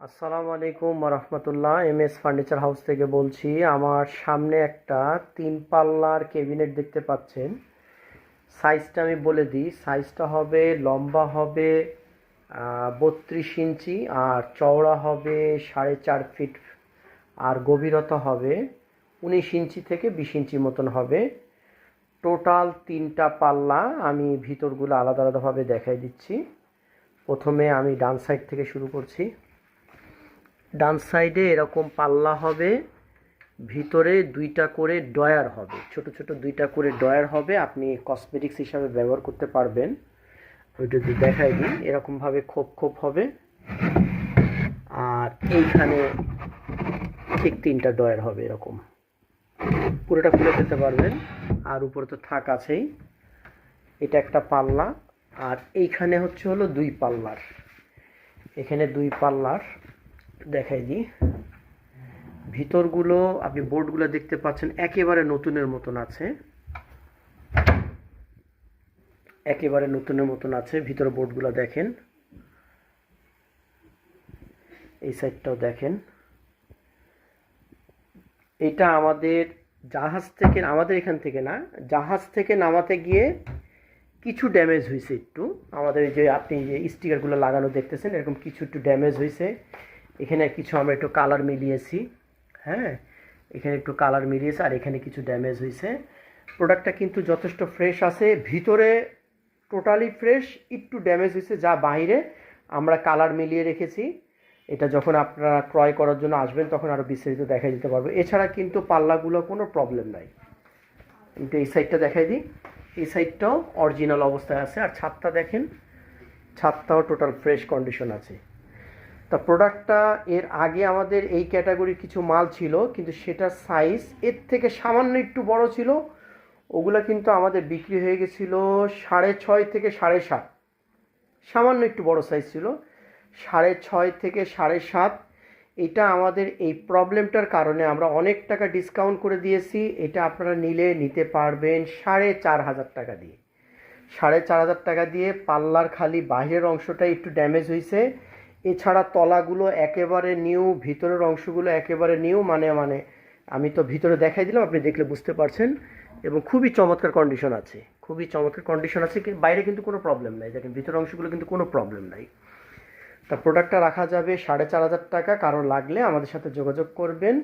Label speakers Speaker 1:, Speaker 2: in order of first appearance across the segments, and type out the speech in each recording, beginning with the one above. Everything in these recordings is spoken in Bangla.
Speaker 1: আসসালামু আলাইকুম রহমতুল্লাহ। এম এস ফার্নিচার হাউস থেকে বলছি। আমার সামনে একটা 3 পাল্লার ক্যাবিনেট দেখতে পাচ্ছেন। সাইজটা আমি বলে দিই, সাইজটা হবে, লম্বা হবে 32 ইঞ্চি, আর চওড়া হবে 4.5 ফিট, আর গভীরতা হবে 19 ইঞ্চি থেকে 20 ইঞ্চি মতন হবে। টোটাল 3টা পাল্লা। আমি ভিতরগুলো আলাদা আলাদাভাবে দেখাই দিচ্ছি। প্রথমে আমি ডান সাইড থেকে শুরু করছি। ডান সাইডে এরকম পাল্লা হবে, ভিতরে 2টা করে ড্রয়ার হবে, ছোট ছোট 2টা করে ড্রয়ার হবে। আপনি কসমেটিক্স হিসাবে ব্যবহার করতে পারবেন। ওইটা যদি দেখাই দিই, এরকমভাবে খোপ খোপ হবে, আর এইখানে ঠিক 3টা ড্রয়ার হবে এরকম। পুরোটা খুলে ফেলতে পারবেন, আর উপরে তো থাক আছেই। এটা একটা পাল্লা। আর এইখানে হলো 2 পাল্লার। এখানে 2 পাল্লার দেখাই দিই। ভিতরগুলো আপনি বোর্ডগুলো দেখতে পাচ্ছেন একেবারে নতুনের মতন আছে, একেবারে নতুনের মতন আছে। ভিতরে বোর্ডগুলো দেখেন, এই সাইডটাও দেখেন। এটা আমাদের জাহাজ থেকে, আমাদের এখান থেকে না, জাহাজ থেকে নামাতে গিয়ে কিছু ড্যামেজ হয়েছে একটু। আমাদের যে আপনি যে স্টিকারগুলো লাগানো দেখতেছেন, এরকম কিছু একটু ড্যামেজ হয়েছে। এখানে কিছু আমরা একটু কালার মিলিয়েছি, হ্যাঁ, এখানে একটু কালার মিলিয়েছে, আর এখানে কিছু ড্যামেজ হয়েছে। প্রোডাক্টটা কিন্তু যথেষ্ট ফ্রেশ আছে, ভিতরে টোটালি ফ্রেশ, একটু ড্যামেজ হয়েছে যা বাইরে আমরা কালার মিলিয়ে রেখেছি। এটা যখন আপনারা ক্রয় করার জন্য আসবেন তখন আরও বিস্তারিত দেখাই দিতে পারবো। এছাড়া কিন্তু পাল্লাগুলো কোনো প্রবলেম নাই। কিন্তু এই সাইডটা দেখাই দিই, এই সাইডটাও অরিজিনাল অবস্থায় আছে। আর ছাদটা দেখেন, ছাদটাও টোটাল ফ্রেশ কন্ডিশন আছে। তা প্রোডাক্টটা এর আগে আমাদের এই ক্যাটাগরির কিছু মাল ছিল, কিন্তু সেটার সাইজ এর থেকে সামান্য একটু বড় ছিল। ওগুলো কিন্তু আমাদের বিক্রি হয়ে গেছিলো 6.5 থেকে 7.5। সামান্য একটু বড় সাইজ ছিল, 6.5 থেকে 7.5। এটা আমাদের এই প্রবলেমটার কারণে আমরা অনেক টাকা ডিসকাউন্ট করে দিয়েছি। এটা আপনারা নিতে পারবেন 4,500 টাকা দিয়ে। 4,500 টাকা দিয়ে পাল্লার খালি বাইরের অংশটাই একটু ড্যামেজ হয়েছে, এছাড়া তলাগুলো একেবারে নিউ, ভিতরের অংশগুলো একেবারে নিউ। মানে আমি তো ভিতরে দেখাই দিলাম, আপনি দেখলে বুঝতে পারছেন। এবং খুবই চমৎকার কন্ডিশন আছে, খুবই চমৎকার কন্ডিশন আছে। বাইরে কিন্তু কোনো প্রবলেম নাই, দেখেন ভিতরের অংশগুলো কিন্তু কোনো প্রবলেম নাই। তা প্রোডাক্টটা রাখা যাবে 4,500 টাকা। কারো লাগলে আমাদের সাথে যোগাযোগ করবেন।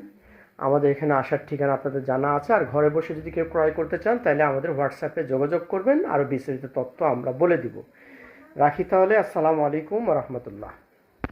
Speaker 1: আমাদের এখানে আসার ঠিকানা আপনাদের জানা আছে। আর ঘরে বসে যদি কেউ ক্রয় করতে চান তাহলে আমাদের হোয়াটসঅ্যাপে যোগাযোগ করবেন, আরও বিস্তারিত তথ্য আমরা বলে দিব। রাখি তাহলে। আসসালামু আলাইকুম রহমতুল্লাহ।